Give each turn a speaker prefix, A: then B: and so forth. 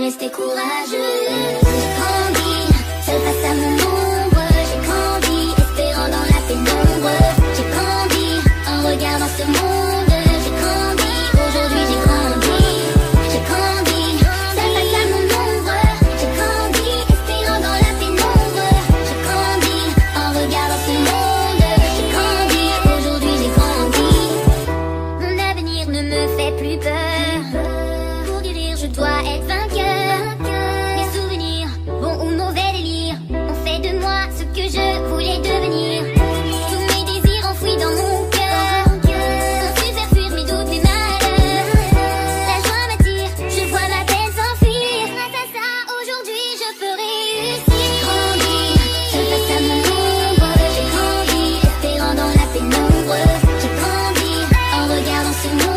A: rester courageux. J'ai grandi, seul face à mon ombre. J'ai grandi, espérant dans la pénombre. J'ai grandi, en regardant ce monde. J'ai grandi, aujourd'hui j'ai grandi. J'ai grandi, seul face à mon ombre. J'ai grandi, espérant dans la pénombre. J'ai grandi, en regardant ce monde. J'ai grandi, aujourd'hui j'ai grandi. Mon avenir ne me fait plus peur. Pour guérir, je dois être vainqueur. Mes souvenirs, bons ou mauvais délires, ont fait de moi ce que je voulais devenir. Tous mes désirs enfouis dans mon cœur ont su faire fuir mes doutes, mes malheurs. La joie m'attire, je vois ma peine s'enfuir. Grâce à ça, aujourd'hui je peux réussir. J'ai grandi, seul face à mon ombre. J'ai grandi, espérant dans la pénombre. J'ai grandi, en regardant ce monde.